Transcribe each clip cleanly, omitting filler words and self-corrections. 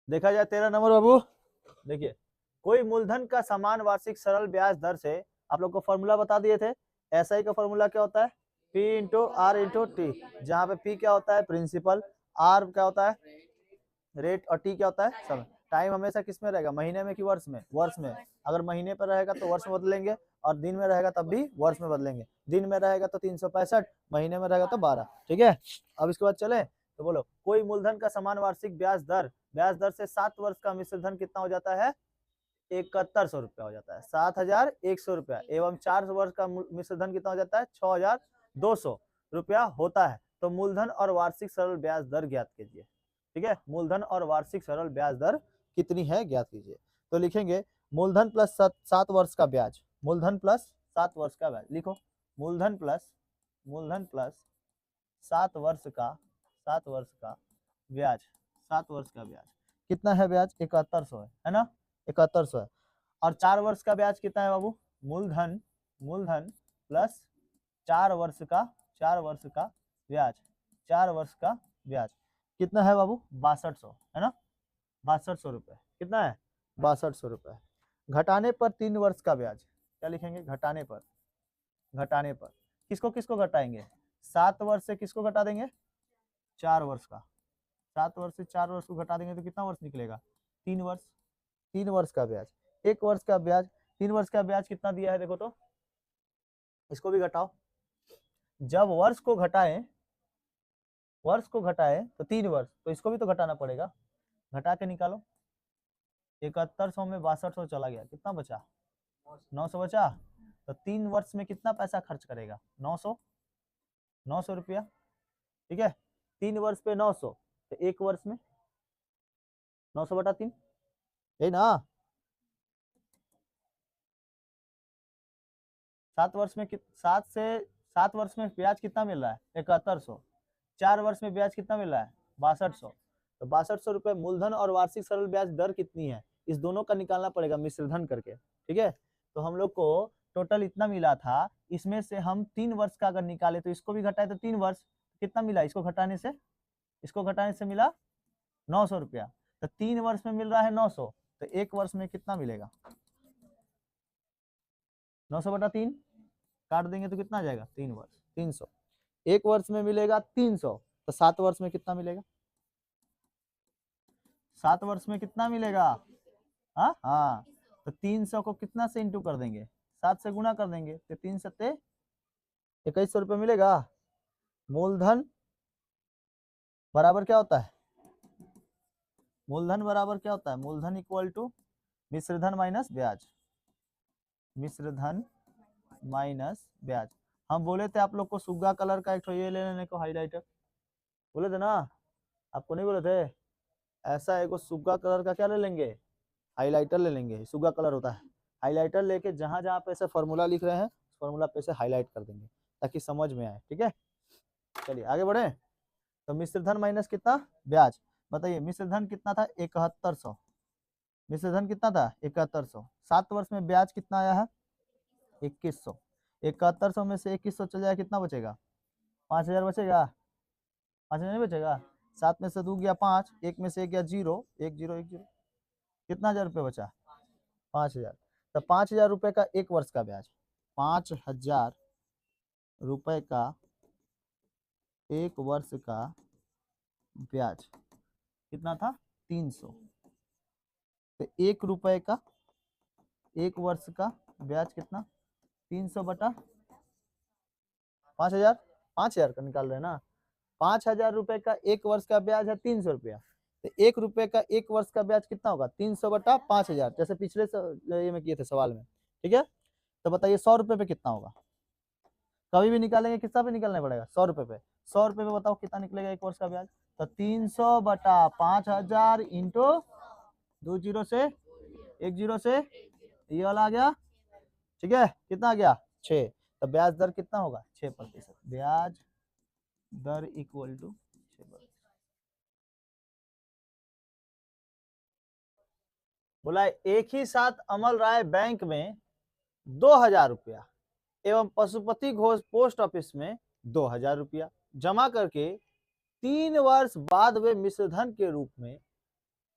देखा जाए 13 नंबर बाबू, देखिए कोई मूलधन का समान वार्षिक सरल ब्याज दर से, आप लोग को फॉर्मूला बता दिए थे, एसआई का फॉर्मूला क्या होता है, P into R into T, जहाँ पे पी क्या होता है प्रिंसिपल, आर क्या होता है रेट, और टी क्या होता है समय। टाइम हमेशा किस में रहेगा, महीने में कि वर्ष में, वर्ष में। अगर महीने पर रहेगा तो वर्ष में बदलेंगे, और दिन में रहेगा तब भी वर्ष में बदलेंगे। दिन में रहेगा तो 365, महीने में रहेगा तो 12। ठीक है, अब इसके बाद चले तो बोलो, कोई मूलधन का समान वार्षिक ब्याज दर से 7 वर्ष का मिश्र धन कितना हो जाता है, 7100 रुपया हो जाता है, 7100 रुपया, एवं 4 वर्ष का मिश्र धन कितना हो जाता है, 6200 रुपया होता है। तो मूलधन और वार्षिक सरल ब्याज दर ज्ञात कीजिए। ठीक है, मूलधन और वार्षिक सरल ब्याज दर कितनी है ज्ञात कीजिए। तो लिखेंगे मूलधन प्लस 7 वर्ष का ब्याज, मूलधन प्लस 7 वर्ष का ब्याज लिखो, मूलधन प्लस 7 वर्ष का 7 वर्ष का ब्याज, 7 वर्ष का ब्याज कितना है, ब्याज 7100 है ना, 7100 है। और 4 वर्ष का ब्याज कितना है बाबू, मूलधन प्लस 4 वर्ष का 4 वर्ष का ब्याज, 4 वर्ष का ब्याज कितना है बाबू, 6200 है ना, 6200 रुपए कितना है, 6200 रुपए। घटाने पर 3 वर्ष का ब्याज, क्या लिखेंगे, घटाने पर किसको किसको घटाएंगे, 7 वर्ष से किसको घटा देंगे, 4 वर्ष का, 7 वर्ष से 4 वर्ष को घटा देंगे तो कितना वर्ष निकलेगा, 3 वर्ष। 3 वर्ष का ब्याज, 1 वर्ष का ब्याज, 3 वर्ष का ब्याज कितना दिया है देखो तो, इसको भी घटाओ। जब वर्ष को घटाएं तो 3 वर्ष, तो इसको भी तो घटाना पड़ेगा, घटा के निकालो। 7100 में 6200 चला गया, कितना बचा, 900 बचा। तो 3 वर्ष में कितना पैसा खर्च करेगा, 900 रुपया। ठीक है, 3 वर्ष पे 900, तो 1 वर्ष में 900 बटा 3, यही ना। 7 वर्ष में 7 वर्ष में ब्याज कितना मिल रहा है, 7100। 4 वर्ष में ब्याज कितना मिल रहा है, 6200। तो 6200 रुपये मूलधन और वार्षिक सरल ब्याज दर कितनी है, इस दोनों का निकालना पड़ेगा मिश्रधन करके। ठीक है, तो हम लोग को टोटल इतना मिला था, इसमें से हम 3 वर्ष का अगर निकाले तो इसको भी घटाए तो 3 वर्ष कितना मिला, इसको घटाने से मिला 900 रुपया। तो 3 वर्ष में मिल रहा है 900, तो 1 वर्ष में कितना मिलेगा, 900 बटा 3 काट देंगे तो कितना आ जाएगा, 3 वर्ष 300। 1 वर्ष में मिलेगा 300, तो 7 वर्ष में कितना मिलेगा, 7 वर्ष में कितना मिलेगा, हाँ हाँ, तो 300 को कितना से इंटू कर देंगे, 7 से गुना कर देंगे, तो 3 सत्ते 2100 रुपये मिलेगा। मूलधन बराबर क्या होता है, मूलधन बराबर क्या होता है, मूलधन इक्वल टू मिश्रधन माइनस ब्याज, मिश्रधन माइनस ब्याज। हम बोले थे आप लोग को सुग्गा कलर का एक ये ले लेने को, हाइलाइटर बोले थे ना, आपको नहीं बोले थे, ऐसा एक सुग्गा कलर का क्या ले लेंगे, हाइलाइटर ले लेंगे, सुग्गा कलर होता है। हाइलाइटर लेके जहां जहां पे ऐसे फॉर्मूला लिख रहे हैं, फॉर्मूला पे से हाईलाइट कर देंगे ताकि समझ में आए। ठीक है, चलिए आगे बढ़े। तो मिश्रधन माइनस कितना, ब्याज, बताइए मिश्रधन कितना था, 7100, मिश्रधन कितना था 7100। 7 वर्ष में ब्याज कितना आया है, 2100। 7100 में से 2100 चल जाए कितना बचेगा, 5000 बचेगा, 5000 नहीं बचेगा। 7 में से 2 गया 5, 1 में से 1 गया 0, 1 0 1 0, कितना हजार रुपये बचा, 5000। तो 5000 रुपये का 1 वर्ष का ब्याज, 5000 रुपये का 1 वर्ष का ब्याज कितना था, 300। तो 1 रुपये का 1 वर्ष का ब्याज कितना, 300 बटा 5000, 5000 का निकाल रहे हैं ना, 5000 रुपये का 1 वर्ष का ब्याज है 300 रुपया। तो 1 रुपये का 1 वर्ष का ब्याज कितना होगा, 300 बटा 5000, जैसे पिछले ये में किए थे सवाल में। ठीक है, तो बताइए 100 रुपये पे कितना होगा, कभी भी निकालेंगे कितना पे निकालना पड़ेगा, 100 रुपये पे। 100 रुपये पे बताओ कितना निकलेगा 1 वर्ष का ब्याज, तो 300 बटा 5000 इंटू 2 जीरो से 1 जीरो से ये वाला आ गया। ठीक है, कितना आ गया 6। तो ब्याज दर कितना होगा, 6%, ब्याज दर इक्वल टू 6%। बोला एक ही साथ अमल राय बैंक में 2000 रुपया एवं पशुपति घोष पोस्ट ऑफिस में 2000 रुपया जमा करके 3 वर्ष बाद वे मिश्रधन के रूप में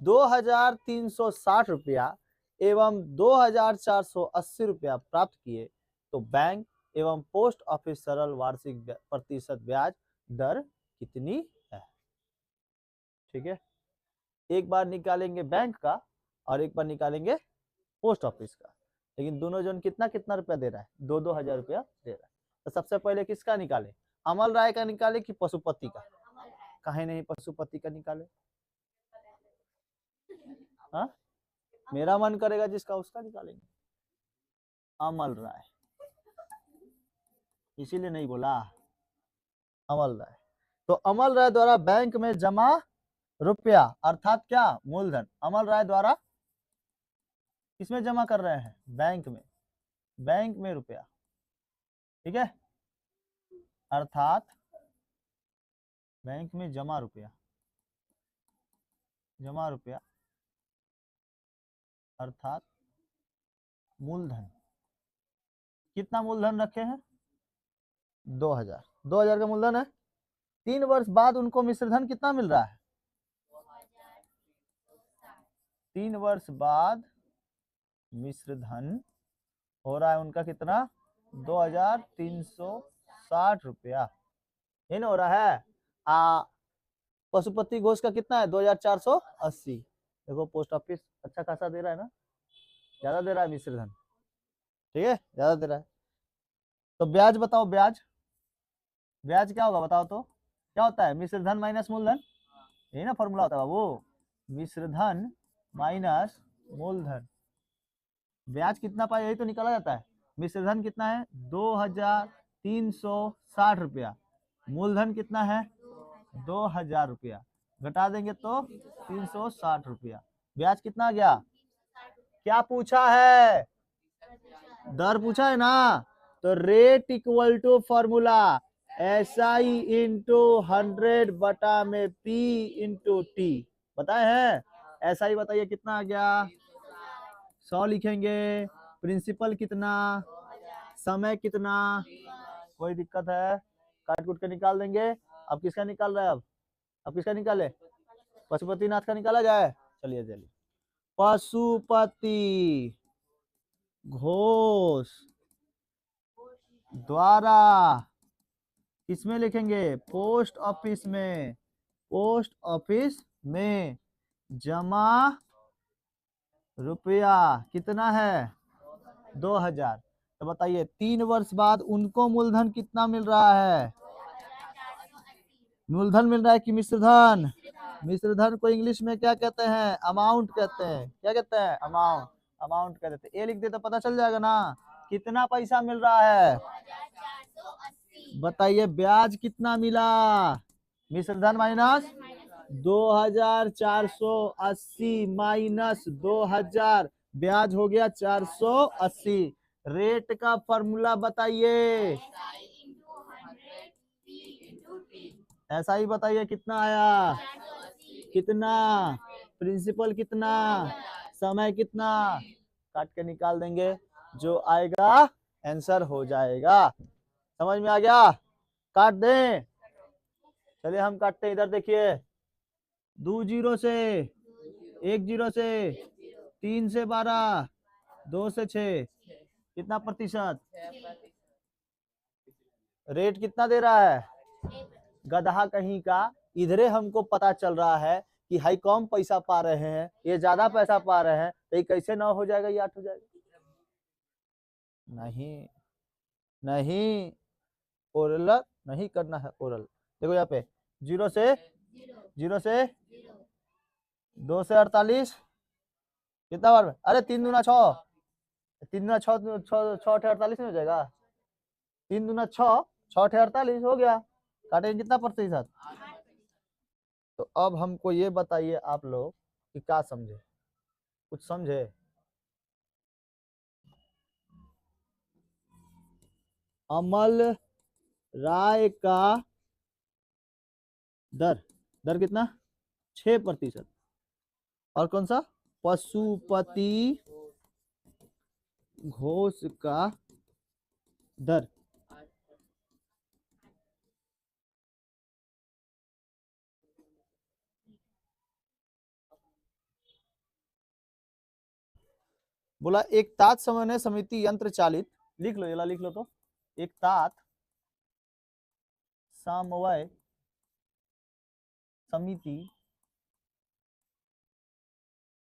2,360 रुपया एवं 2,480 रुपया प्राप्त किए तो बैंक एवं पोस्ट ऑफिस सरल वार्षिक प्रतिशत ब्याज दर कितनी है। ठीक है, एक बार निकालेंगे बैंक का और एक बार निकालेंगे पोस्ट ऑफिस का, लेकिन दोनों जन कितना कितना रुपया दे रहा है, 2-2 हजार रुपया दे रहा है। तो सबसे पहले किसका निकाले, अमल राय का निकाले कि पशुपति का? काहे नहीं पशुपति का निकाले? हाँ, मेरा मन करेगा जिसका उसका निकालेंगे, अमल राय, इसीलिए नहीं बोला अमल राय। तो अमल राय द्वारा बैंक में जमा रुपया अर्थात क्या, मूलधन, अमल राय द्वारा किसमें जमा कर रहे हैं, बैंक में, बैंक में रुपया। ठीक है, अर्थात बैंक में जमा रुपया, जमा रुपया अर्थात मूलधन। कितना मूलधन रखे हैं, 2,000, 2,000 का मूलधन है। 3 वर्ष बाद उनको मिश्रधन कितना मिल रहा है, 3 वर्ष बाद मिश्रधन हो रहा है उनका कितना, 2,360 रुपया, ये ना हो रहा है। पशुपति घोष का कितना है, 2,480। देखो पोस्ट ऑफिस अच्छा खासा दे रहा है ना, ज्यादा दे रहा है मिश्रधन, ठीक है, ज्यादा दे रहा है। तो ब्याज बताओ, ब्याज, ब्याज क्या होगा बताओ तो, क्या होता है, मिश्रधन माइनस मूलधन, यही ना फॉर्मूला होता है बाबू, मिश्रधन माइनस मूलधन। ब्याज कितना पाए यही तो निकाला जाता है। मिश्रधन कितना है, 2,360 रुपया, मूलधन कितना है, 2,000 रुपया, घटा देंगे तो 360 रुपया। ब्याज कितना आ गया, क्या पूछा है, दर पूछा है ना। तो rate equal to formula SI into 100 बटा में P इंटू टी, बताए हैं। SI बताइए कितना आ गया, 100 लिखेंगे, प्रिंसिपल कितना, समय कितना, कोई दिक्कत है, काट कूट के निकाल देंगे। अब किसका निकाल रहा है, अब किसका निकाले, पशुपति नाथ का निकाला जाए, चलिए चलिए, पशुपति घोष द्वारा किसमें लिखेंगे, पोस्ट ऑफिस में, पोस्ट ऑफिस में जमा रुपया कितना है, 2,000। तो बताइए 3 वर्ष बाद उनको मूलधन कितना मिल रहा है, मूलधन मिल रहा है कि मिश्रधन, मिश्रधन को इंग्लिश में क्या कहते हैं, अमाउंट कहते हैं, क्या कहते हैं, अमाउंट, अमाउंट कह देते। ये लिख दे तो पता चल जाएगा ना कितना पैसा मिल रहा है। बताइए ब्याज कितना मिला, मिश्रधन माइनस 2,480 माइनस 2,000, ब्याज हो गया 480। रेट का फॉर्मूला बताइए, ऐसा ही बताइए कितना आया, कितना, प्रिंसिपल कितना, समय कितना, काट के निकाल देंगे, जो आएगा आंसर हो जाएगा। समझ में आ गया, काट दें, चलिए हम काटते हैं, इधर देखिए, 2 जीरो से, 1 जीरो से, 3 से 12, 2 से 6, कितना प्रतिशत, रेट कितना दे रहा है, गधा कहीं का, इधरे हमको पता चल रहा है कि हाई कम पैसा पा रहे हैं, ये ज्यादा पैसा पा रहे हैं, तो ये कैसे 9 हो जाएगा, ये 8 हो जाएगा, नहीं नहीं, ओरल नहीं करना है, ओरल देखो यहाँ पे, 0 से 0 से 2 से 48, कितना बार में, अरे 3 दूना 6, 3 दूना 6, 6 48 नहीं हो जाएगा, 3 दूना 6, 6 48 हो गया, काटेंगे कितना प्रतिशत। तो अब हमको ये बताइए आप लोग कि क्या समझे, कुछ समझे, अमल राय का दर, दर कितना, 6%, और कौन सा, पशुपति घोष का दर, बोला एक तात समन्वय समिति यंत्र चालित, लिख लो, ये लिख लो तो, एक तात समन्वय समिति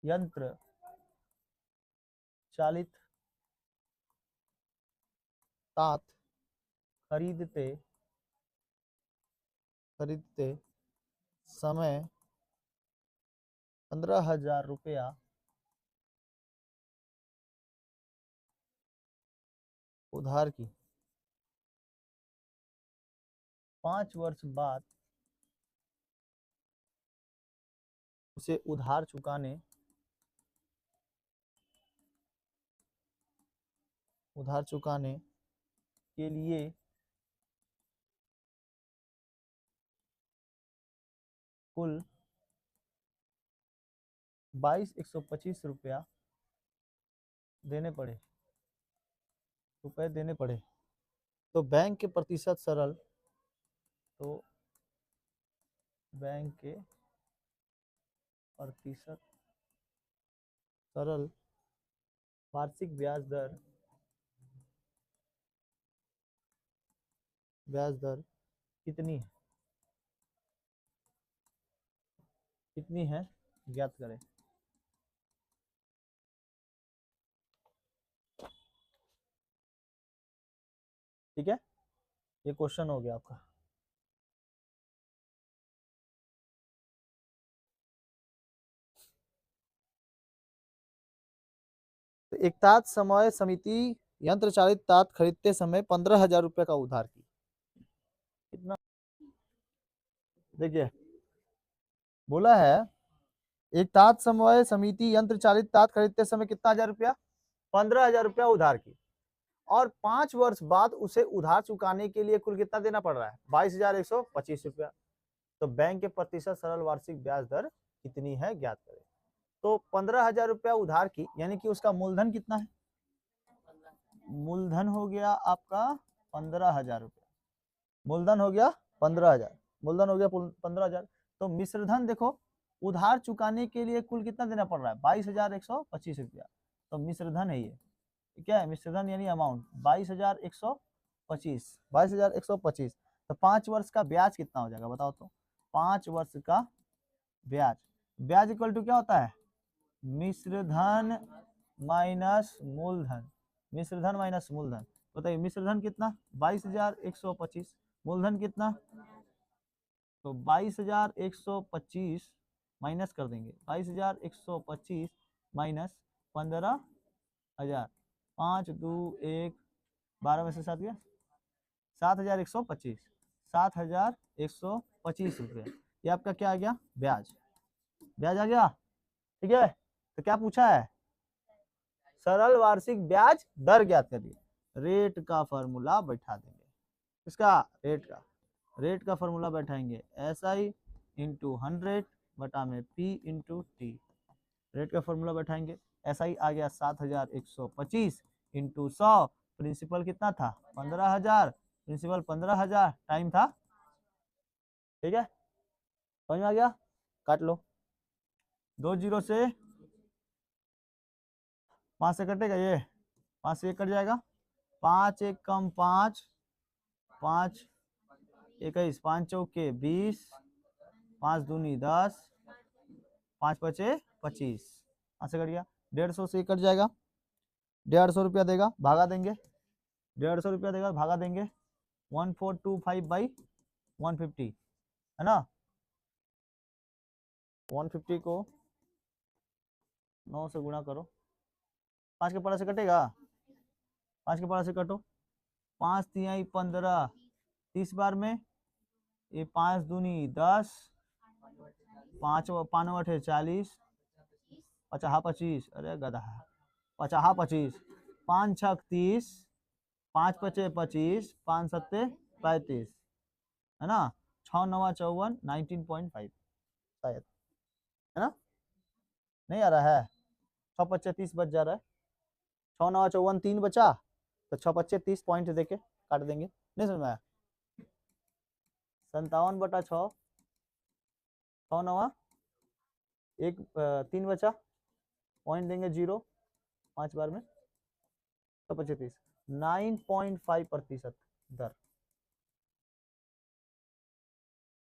यंत्र चालित तात खरीदते समय 15,000 रुपया उधार की, 5 वर्ष बाद उसे उधार चुकाने के लिए कुल 22,125 रुपया देने पड़े। तो बैंक के प्रतिशत सरल वार्षिक ब्याज दर कितनी है ज्ञात करें। ठीक है, ये क्वेश्चन हो गया आपका। तो एक तात समन्वय समिति यंत्र चालित तात खरीदते समय 15,000 रुपये का उधार की। कितना, देखिए बोला है एक तात समन्वय समिति यंत्र चालित तात खरीदते समय कितना 1,000 रुपया, 15,000 रुपया उधार की, और 5 वर्ष बाद उसे उधार चुकाने के लिए कुल कितना देना पड़ रहा है, 22,125 रुपया। तो बैंक के प्रतिशत सरल वार्षिक ब्याज दर कितनी है ज्ञात करें। तो 15,000 रुपया उधार की, यानी कि उसका मूलधन कितना है, मूलधन हो गया आपका 15,000 रुपया, मूलधन हो गया 15,000। तो मिश्रधन देखो, उधार चुकाने के लिए कुल कितना देना पड़ रहा है, 22,125 रुपया। तो मिश्रधन है ये, क्या है मिश्रधन, यानी अमाउंट 22,125। तो 5 वर्ष का ब्याज कितना हो जाएगा बताओ तो, 5 वर्ष का ब्याज इक्वल टू क्या होता है, मिश्रधन माइनस मूलधन, बताइए मिश्रधन कितना 22,125, मूलधन कितना, तो 22,125 माइनस कर देंगे, 22,125 माइनस 15,000, 5 2 1 12 में से 7 गया, 7,125 रुपये। ये आपका क्या आ गया, ब्याज आ गया। ठीक है, तो क्या पूछा है, सरल वार्षिक ब्याज दर ज्ञात करिए। रेट का फॉर्मूला बैठा देंगे, इसका रेट का फॉर्मूला बैठाएंगे, SI इंटू 100 बटा में P इंटू टी। रेट का फॉर्मूला बैठाएंगे, SI आ गया 7,125 इंटू 100, प्रिंसिपल कितना था 15,000, प्रिंसिपल 15,000, टाइम था। ठीक है, समझ में आ गया, काट लो, 2 जीरो से 5 से कटेगा, ये 5 से 1 कट जाएगा, 5 1 कम 5, 5 21, 5 चौके 20, 5 दूनी 10, 5 पचे 25, 5 से कट गया, 150 से 1 कट जाएगा, 150 रुपया देगा, भागा देंगे, 150 रुपया देगा, भागा देंगे, 1425/150 है ना, 150 को 9 से गुणा करो, 5 के पारा से कटेगा, 5 के पारा से कटो, 5 तिहाई 15, 30 बार में, ये 5 दूनी 10, 5 5 अठे 40, 50 25, अरे गधा, 50 25, 5 छक 30, 5 पचे 25, 5 सत्ते 35, है ना, 6 9 54, 19.5 शायद, है ना, नहीं आ रहा है, 6 पच्चे 30 बच जा रहा है, 6 9 54 3 बचा, तो 6 पच्चे 30 पॉइंट देके काट देंगे, नहीं समझ में आया, 57/6, 6 9 1 3 बचा, पॉइंट देंगे 0, 5 बार में 125, 9.5% दर।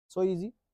So easy.